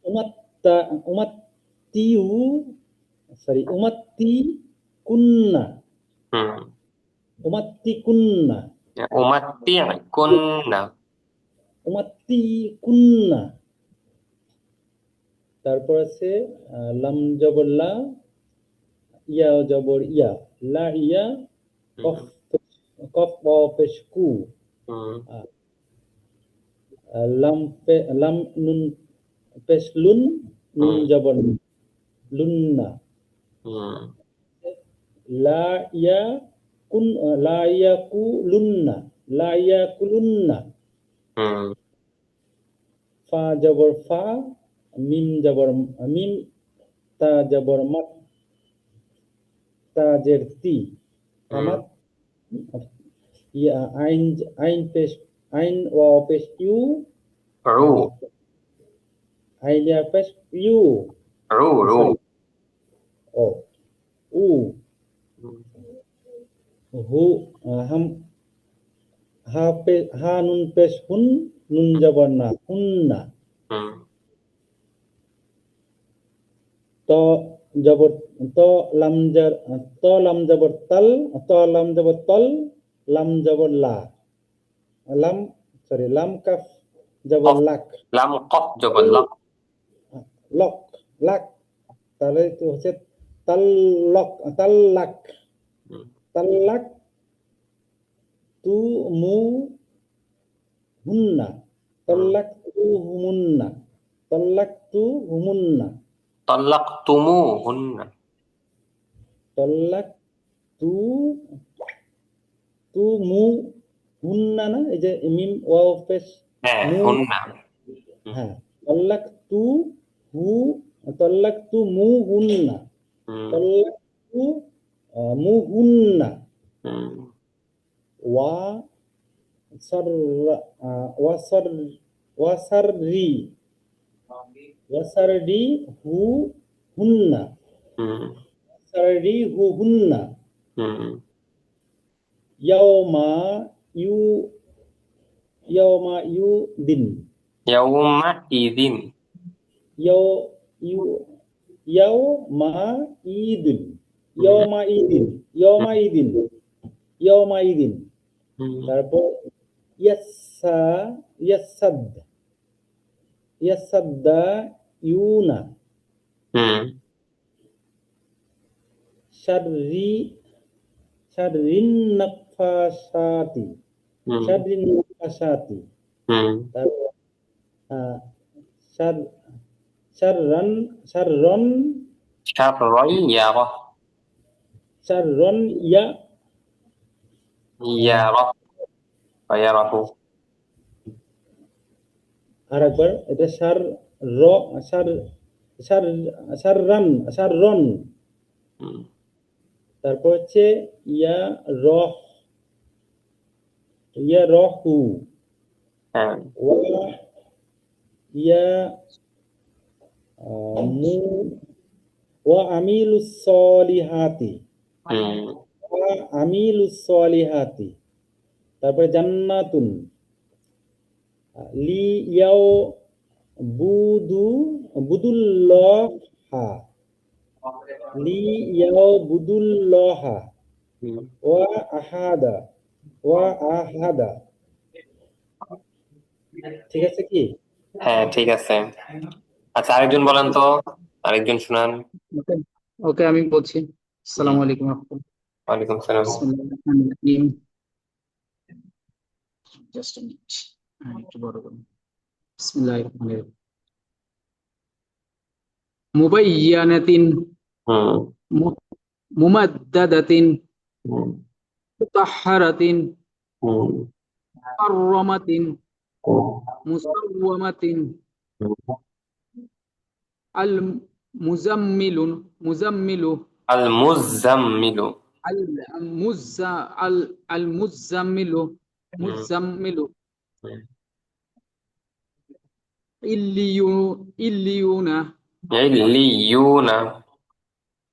umatta umattiu umatti kunna umatti kunna Ya, umatti'kunna. umatti kunna তারপর আছে লাম জবর লা ইয়া জবর ইয়া লা ইয়া কফ কফ ওয়াও পেশ কু লাম নুন পেশ লুন নুন জবর লুন্না লা ইয়া কুন লা ইয়া কু লুন্না লা ইয়া কুলুন্না ফা জবর ফা মিম জবর মিম তা জবর মাত তা জের তি আমাত ইয়া আইন আইন পেশ আইন ওয়াও পেশ ইউ রু আইন ইয়া পেশ ইউ রু রু ও উ হু হাম হা নুন পেশ হুন নুন জবর না হুন্না ত জবর ত লাম জবর তাল ত লাম জবর তল লাম জবর লা লাম কাফ জবর লাক লাম কফ জবর লক লক লাক তাহলে তো হচ্ছে তাল্লাক তু মু হুন্না তাল্লাক তু হুমুন্না তাল্লাক তু হুমুন্না তাল্লাকতুমুহুন্না তাল্লাক তু তু মু হুন্না না এই যে মিম ওয়াও পেশ হ্যাঁ মু হুন্না হ্যাঁ তাল্লাক তু হু তাল্লাক তু মু হুন্না তাল্লাক তু মু হুন্না ওয়া সার ওয়াসার ওয়াসাররি ওয়াসাররি হু হুন্না ওয়াসাররি হু হুন্না ইয়াউমা ইউ দিন ইয়াউমা ইদিন ইয়াউ ইউ ইয়াউমা ইদিন ইয়াউমা ইদিন ইয়াউমা ইদিন ইয়াউমা ইদিন তারপর ইয়াসাদ্দা ইউনা শাররিন নাফাসাতি তারপর শাররন শাররাইয়ারা ইয়া ইয়ারা ইয়ারাহু আরেকবার এটা শাররন তারপর হচ্ছে ইয়া রহু ওয়া ইয়া মু ওয়া আমিলুস সলিহাতি তারপরে জান্নাতুন লি ইয়াও বুদুল্লাহা লি ইয়াও বুদুল্লাহা ওয়া আহাদা ঠিক আছে কি? হ্যাঁ ঠিক আছে। আচ্ছা আরেকজন বলেন তো, আরেকজন শুনান। ওকে আমি বলছি। আসসালামু আলাইকুম। ওয়ালাইকুম সালাম। জাস্ট আ মিনিট, একটু বড় করুন। বিসমিল্লাহির রহমানির রহিম। মুবাইয়ানাতিন মুমাদ্দাদাতিন মুতাহহারাতিন মুকাররামাতিন মুসাওওয়ামাতিন আল মুজাম্মিলু আল মুজাম্মিলু আল মুজাম্মিলু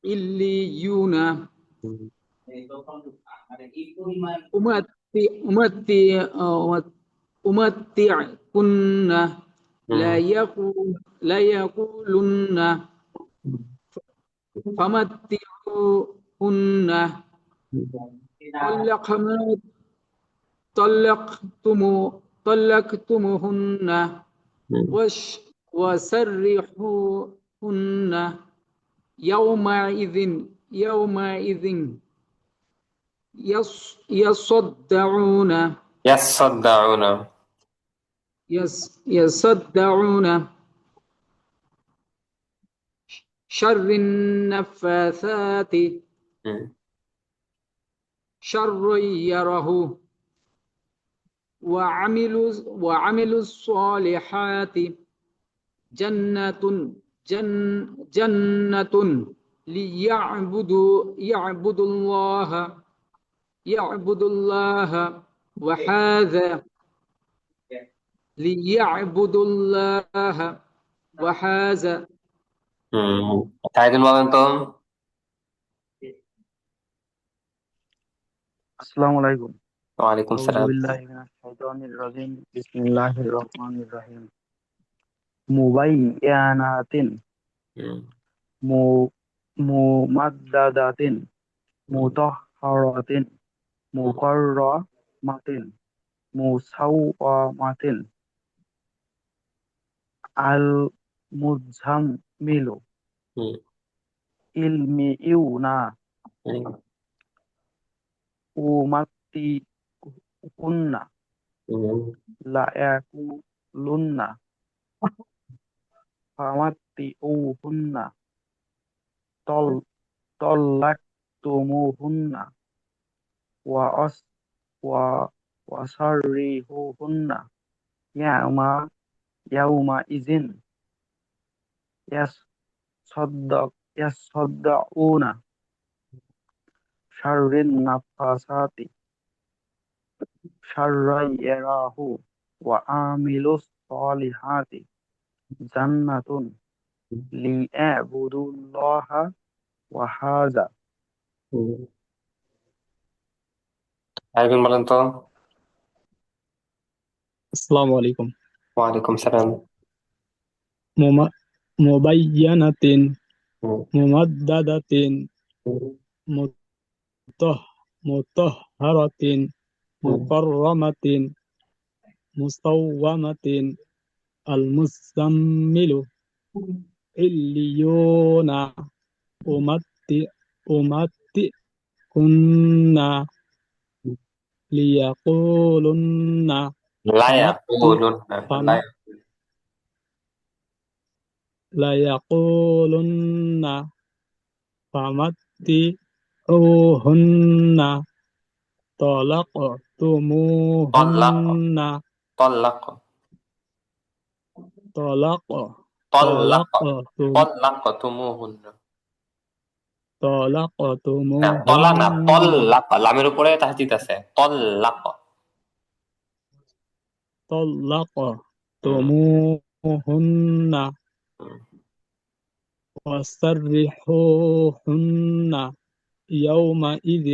ইল্লিয়ুনা উমাত্তি'কুন্না لا يقولن فمتعوهن طلقتموهن وسرحوهن يومئذ يصدعون شر النفاثات شر يره وعملوا الصالحات جنة يعبدوا الله وهذا তাইজুল বলেন তো। আসসালামু আলাইকুম। ওয়ালাইকুম আউযু সালাম। বিল্লাহি মিনাশ শাইতানির রাজিম। বিসমিল্লাহির রহমানির রহিম। মুবাইয়ানাতিন মুমাদ্দাদাতিন মুতাহহারাতিন মুকাররামাতিন মুসাওওয়ামাতিন আল মুজাম্মিলু ইলমিউনা উমাত্তিকুন্না লায়াকুলুন্না ফামাত্তিউহুন্না তাল্লাকতুমুহুন্না ওয়াসাররিহুহুন্না ইয়াউমাইযিন ইয়াসাদ্দাউনা শাররিন নাফাসাতি শাররাইয়ারাহু ওয়া আমিলুস সলিহাতি জান্নাতুন লিয়াবুদুল্লাহা ওয়া হাযা। আরেকজন বলেন তো। আসসালামু আলাইকুম। ওয়ালাইকুম সালাম। মুবাইয়ানাতিন মুমাদ্দাদাতিন মুতাহহারাতিন মুকাররামাতিন মুসাওওয়ামাতিন আল মুজাম্মিলু ইল্লিয়ুনা উমাত্তিকুন্না লিয়াকুলুন্না লায়াকুলুন্না ফামাত্তিউহুন্না লামের উপরে তাহদিদ আছে। طلقتموهن وسرحوهن يومئذ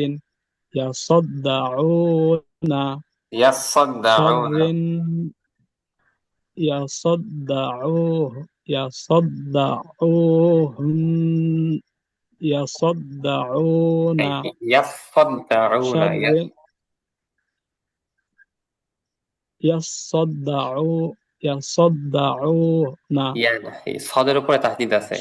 يصدعون সদের উপরে তাহদিদ আছে।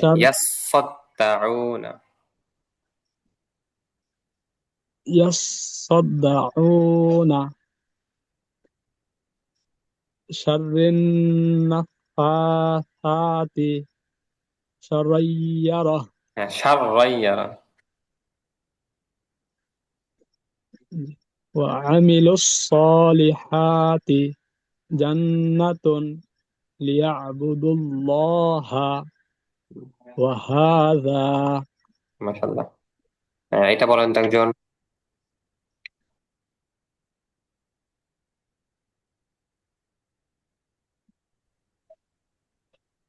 يصدعون شر النفاثات شريرة وعملوا الصالحات جنة ليعبدوا الله وهذا। মাশাআল্লাহ। এটা বলেন তো একজন।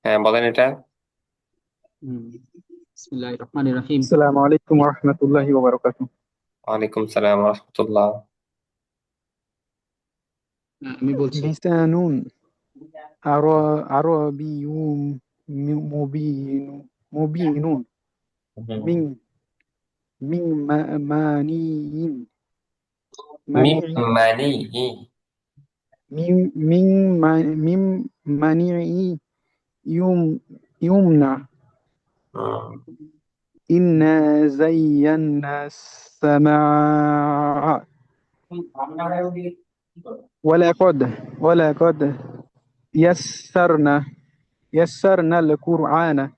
হ্যাঁ বলেন এটা। বিসমিল্লাহির রহমানির রহিম। আসসালামু আলাইকুম ওয়া রাহমাতুল্লাহি ওয়া বারাকাতুহু। ওয়ালাইকুম সালাম ওয়া রাহমাতুল্লাহ। আমি বলছি লিসানুন عربي مبين من ماني মিম منيع মানি من منيع يمنع إنا زينا السماء ولقد يسرنا القرآن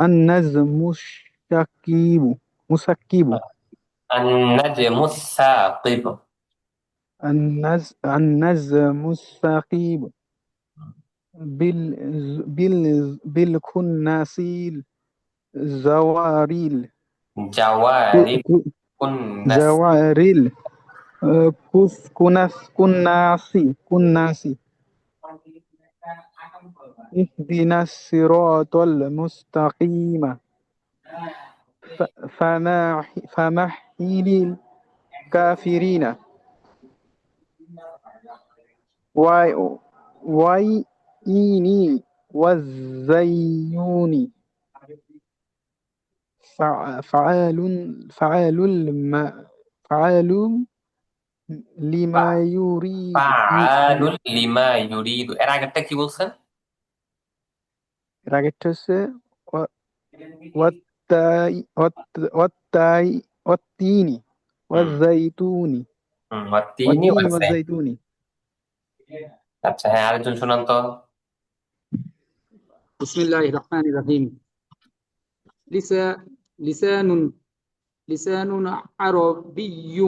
الناس مسكب النجم الثاقب الناس مستقيم بالكناس الزواريل جوارب كنس زواريل كناس اهدنا الصراط المستقيم فمحل الكافرين وإني والزيون فعال فعال لما يريد فعال লিমা ইউরিদু এর আগেরটা কি বলছেন রাগেরটা হচ্ছে والتين والزيتون তিনি والتين আছে والزيتون আচ্ছা হ্যাঁ আরেকজন শুনান তো بسم الله الرحمن الرحيم لسان لسان عربي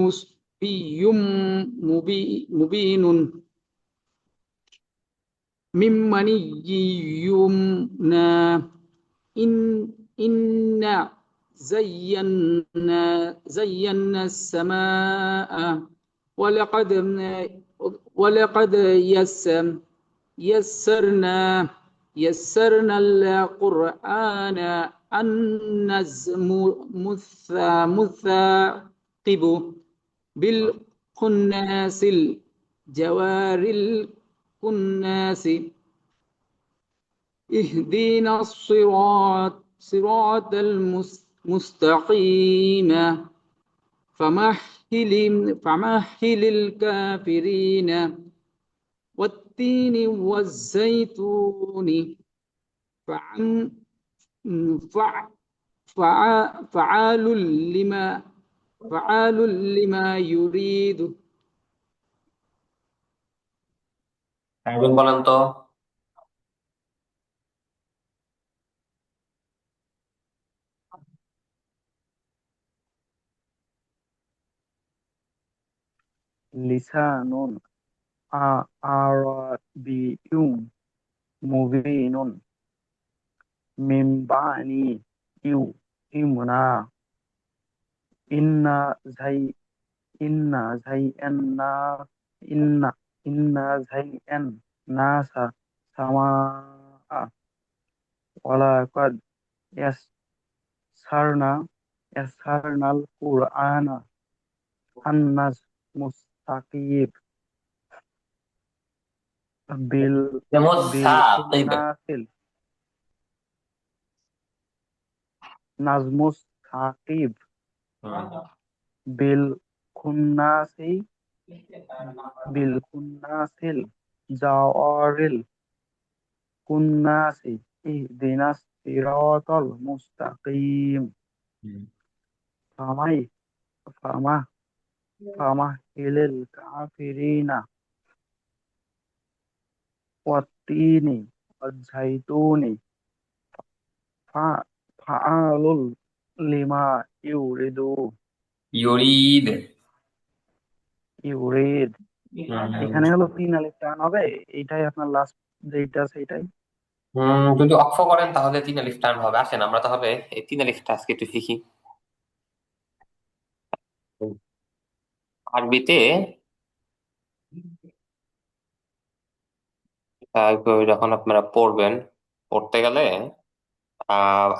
مبين من مني يمنى إنا زينا السماء ولقد يسرنا القرآن النجم مثاقب بالخناس الجوار الكناس اهدنا صراط المستقيم فمهل الكافرين والتين والزيتون فعال لما يريد একজন বলেন তো لسان عربي مبين من بني يمنى إنا زينا سماء ولقد يسرنا القرآن الناس مستقيم মুসাকিব بالكناس نظم ثاقب بالكناس الجوار الكناس اهدنا الصراط المستقيم فمهل الكافرين والتين والزيتون فعال لما يريد ইউরিদ এখানে হলো 3 আলিফ টান হবে, এটাই আপনার লাস্ট যেটা সেটাই। যদি অক্ষ করেন তাহলে 3 আলিফ টান হবে। আসেন আমরা তাহলে এই 3 আলিফটা আজকে একটু শিখি। আরবিতে যখন আপনারা পড়বেন, পড়তে গেলে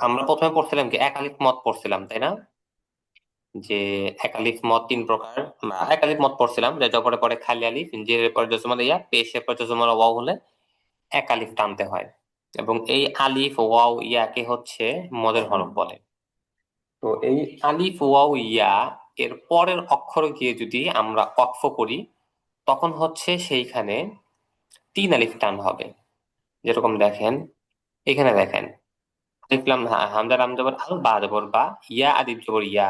আমরা প্রথমে পড়ছিলাম কি 1 আলিফ মত পড়ছিলাম, তাই না? যে একালিফ মত 3 প্রকার। আমরা একালিফ মত পড়ছিলাম যে জবরের পরে খালি আলিফ, জেরের পরে জজমালা ইয়া, পেশের পরে জজমালা ওয়াও হলে একালিফ টানতে হয়, এবং এই আলিফ ওয়াও ইয়াকে হচ্ছে মদের হরফ বলে। তো এই আলিফ ওয়াও ইয়া এর পরের অক্ষর গিয়ে যদি আমরা ওয়াকফ করি, তখন হচ্ছে সেইখানে 3 আলিফ টান হবে। যেরকম দেখেন, এখানে দেখেন আলিফ লাম হামজা লাম জবর আল, বা জবর বা, ইয়া আলিফ জবর ইয়া,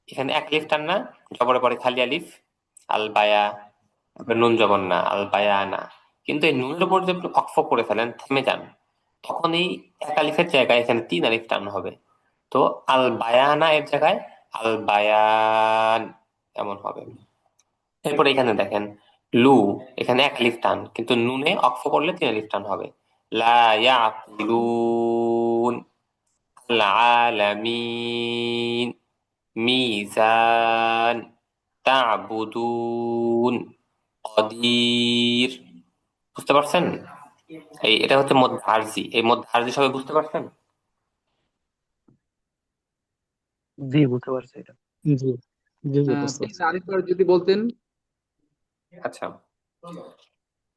এখানে এক আলিফ টান না, জবরের পরে খালি আলিফ, আল বায়া, তারপরে নুন জবর না, আল বায়া না। কিন্তু এই নুনের উপর যদি আপনি ওয়াকফ করে ফেলেন, থেমে যান, তখন এই এক আলিফের জায়গায় এখানে 3 আলিফ টান হবে। তো আল বায়ানা এর জায়গায় আল বায়ান এমন হবে। এরপর এখানে দেখেন লু, এখানে এক আলিফ টান, কিন্তু নুনে অক্ফ করলে 3 আলিফ টান হবে। লা ইয়াকিলুন, আল আলামিন, মিজান, তা'বুদুন, কদির। বুঝতে পারছেন? এটা হচ্ছে মধ্য আরজি। এই মধ্য আরজি সবাই বুঝতে পারছেন? জি, বুঝতে পারছি এটা। জি জি জি বুঝতে প্লিজ পারছি। আরেকবার যদি বলতেন। আচ্ছা,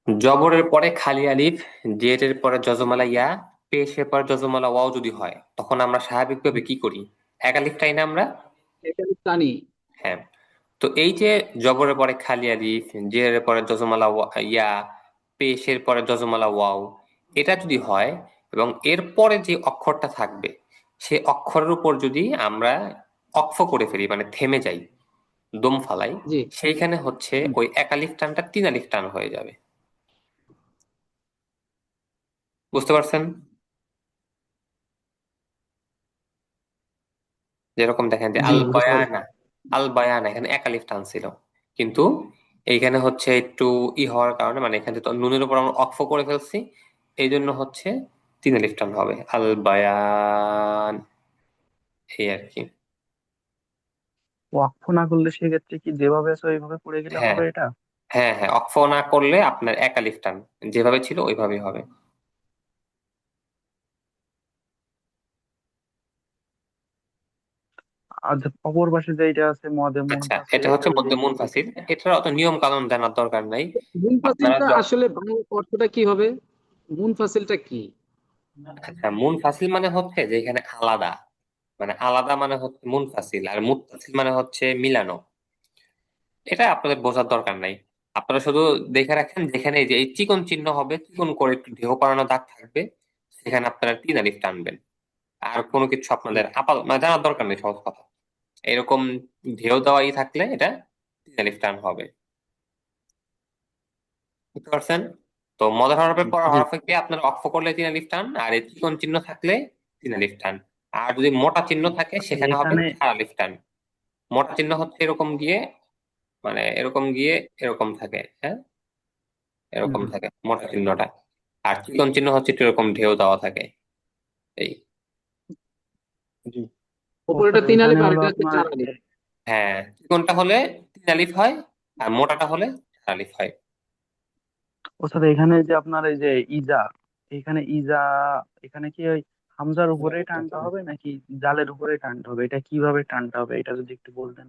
জবরের পরে খালি আলিফ, জেরের পরে জজমালা ইয়া, পেশের পরে জজমালা ওয়াও যদি হয়, তখন আমরা স্বাভাবিকভাবে কি করি? এক আলিফ টাই না আমরা? এখানে টানি। হ্যাঁ। তো এই যে জবরের পরে খালি আলিফ, জেরের পরে জজমালা ইয়া, পেশের পরে জজমালা ওয়াও, এটা যদি হয় এবং এর পরে যে অক্ষরটা থাকবে সে অক্ষরের উপর যদি আমরা অক্ফ করে ফেলি, মানে থেমে যাই, দম ফালাই, জি। সেইখানে হচ্ছে হুম। ওই এক আলিফ টানটা 3 আলিফ টান হয়ে যাবে। বুঝতে পারছেন? যেরকম দেখেন যে জি, আল বুঝতে পারছি। বয়ানা, আল বয়ানা এখানে এক আলিফ টান ছিল, কিন্তু এইখানে হচ্ছে একটু হওয়ার কারণে, মানে এখানে তো নুনের উপর আমরা অক্ফ করে ফেলছি, এই জন্য হচ্ছে 3 আলিফ টান হবে, আল বায়ান, এই আর কি। ওয়াকফ না করলে সেক্ষেত্রে কি যেভাবে আছে ওইভাবে পড়ে গেলে হ্যাঁ হবে এটা? হ্যাঁ হ্যাঁ, অক্ফ না করলে আপনার এক আলিফ টান, যেভাবে ছিল ওইভাবেই হবে। আর যে অপর পাশে যেটা আছে মদে আচ্ছা, মুনফাসিল, এটা এটা হচ্ছে যদি মধ্যে একটু বলতেন। মুনফাসিল, এটার অত নিয়ম কানুন জানার দরকার নাই। আপনারা মুনফাসিলটা আসলে বাংলা অর্থটা কি হবে? মুনফাসিলটা কি? আচ্ছা, মুনফাসিল মানে হচ্ছে যে এখানে আলাদা, মানে আলাদা মানে হচ্ছে মুনফাসিল, আর মুত্তাসিল মানে হচ্ছে মিলানো। এটা আপনাদের বোঝার দরকার নাই। আপনারা শুধু দেখে রাখেন, যেখানে এই যে এই চিকন চিহ্ন হবে, চিকন করে একটু ঢেউ পাড়ানো দাগ থাকবে, সেখানে আপনারা 3 আলিফ টানবেন। আর কোনো কিছু আপনাদের আপাতত মানে জানার দরকার নেই, সহজ কথা। এরকম ঢেউ দেওয়াই থাকলে এটা 3 আলিফ টান হবে। বুঝতে পারছেন? তো মজার হরফের পর জি, হরফে গিয়ে আপনার অক্ষ করলে 3 আলিফ টান, আর এই চিকন চিহ্ন থাকলে 3 আলিফ টান। আর যদি মোটা চিহ্ন থাকে আচ্ছা সেখানে হবে এখানে 4 আলিফ টান। মোটা চিহ্ন হচ্ছে এরকম গিয়ে, মানে এরকম গিয়ে এরকম থাকে, হ্যাঁ, এরকম হুম, থাকে মোটা চিহ্নটা। আর চিকন চিহ্ন হচ্ছে একটু এরকম ঢেউ দেওয়া থাকে, এই। জি উপরেটা ওস্তাদ 3 এখানে আলিফ আর হলো এটা হচ্ছে আপনার 4 আলিফ। হ্যাঁ, চিকনটা হলে 3 আলিফ হয়, আর মোটাটা হলে 4 আলিফ হয়। ওস্তাদ এখানে যে আপনার এই যে ইজা, এখানে ইজা, এখানে কি ওই হামজার উপরেই টানতে হবে নাকি জালের উপরেই টানতে হবে? এটা কিভাবে টানতে হবে এটা যদি একটু বলতেন।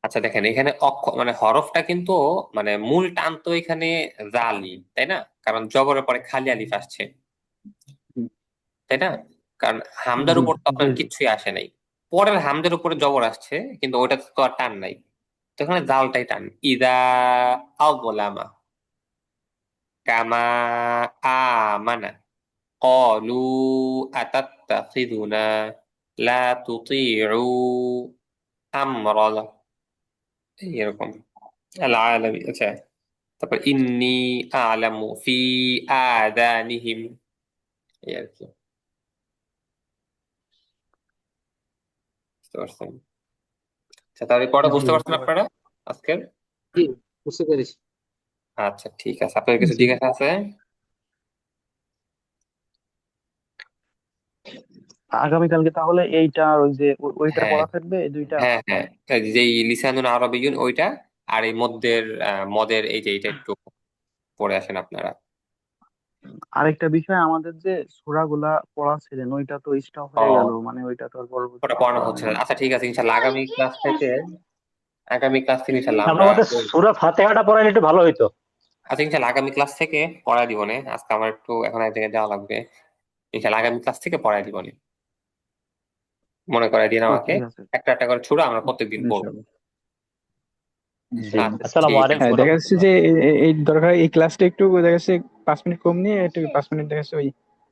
আচ্ছা দেখেন, এখানে মানে হরফটা কিন্তু, মানে মূল টান তো এখানে জালি, তাই না? কারণ জবরের পরে খালি আলিফ আসছে, তাই না? কারণ হামজার জি উপর তো জি আপনার জি। কিচ্ছুই আসে নাই, পরের হামজার উপরে জবর আসছে, কিন্তু ওইটাতে তো আর টান নাই। তো এখানে জালটাই টান। ইদা আযলামা, কামা আমানা, ক্বালু আতাত্তাখিযুনা, লা তুতিউ আমরাল, এরকম আল আলামি। আচ্ছা, তারপর ইন্নী আ'লামু ফি আযানিহিম, এই আর কি। বুঝতে পারছেন? আচ্ছা, তাহলে পড়া জি বুঝতে পারছেন বুঝতে আপনারা পারছি। আজকের? জি, বুঝতে পেরেছি। আচ্ছা ঠিক আছে, আপনার কিছু জি জিজ্ঞাসা আছে? আগামীকালকে তাহলে এইটা আর ওই যে ওইটা হ্যাঁ পড়া থাকবে, এই দুইটা। হ্যাঁ হ্যাঁ, এই যে এই লিসানুল আরবিয়্যুন ওইটা, আর এই মদের এই যে এটা একটু পড়ে আসেন আপনারা। আরেকটা বিষয়, আমাদের যে সূরাগুলা পড়াচ্ছিলেন ওইটা তো স্টপ হয়ে ও গেল, মানে ওইটা তো আর ওটা পরবর্তীতে পড়ানো পড়ানো হচ্ছে না। হয়নি। আচ্ছা ঠিক আছে, ইনশাল্লাহ আগামী ক্লাস থেকে ইনশাল্লাহ আপনার আমরা মতে সূরা ফাতিহাটা পড়াইলে একটু ভালো হইতো। আচ্ছা ইনশাল্লাহ আগামী ক্লাস থেকে পড়ায় দিব না। আজকে আমার একটু এখন এক জায়গায় যাওয়া লাগবে। ইনশাল্লাহ আগামী ক্লাস থেকে পড়ায় দিব না, মনে করাই দিন আমাকে। ঠিক আছে, একটা একটা করে সূরা আমরা প্রত্যেকদিন পড়বো। ইনশাআল্লাহ। জি, আচ্ছা আসসালামু ঠিক আছে। আলাইকুম হ্যাঁ, ওয়া দেখা যাচ্ছে রাহমাতুল্লাহ। যে এই দরকার এই ক্লাসটা একটু দেখা যাচ্ছে 5 মিনিট কম নিয়ে একটু 5 মিনিট দেখা যাচ্ছে ওই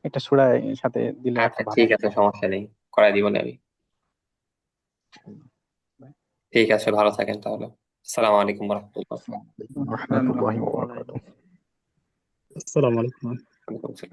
একটা সূরা সাথে দিলে আচ্ছা একটা ভালো ঠিক হয়। আছে, সমস্যা নেই, করাই দিব না আমি। ঠিক আছে, ভালো থাকেন তাহলে। আসসালামু আলাইকুম ওয়া রাহমাতুল্লাহ। রাহমাতুল্লাহি ওয়া ওয়ালাইকুম বারাকাতুহু। আসসালামু আলাইকুম। ওয়ালাইকুম আসসালাম।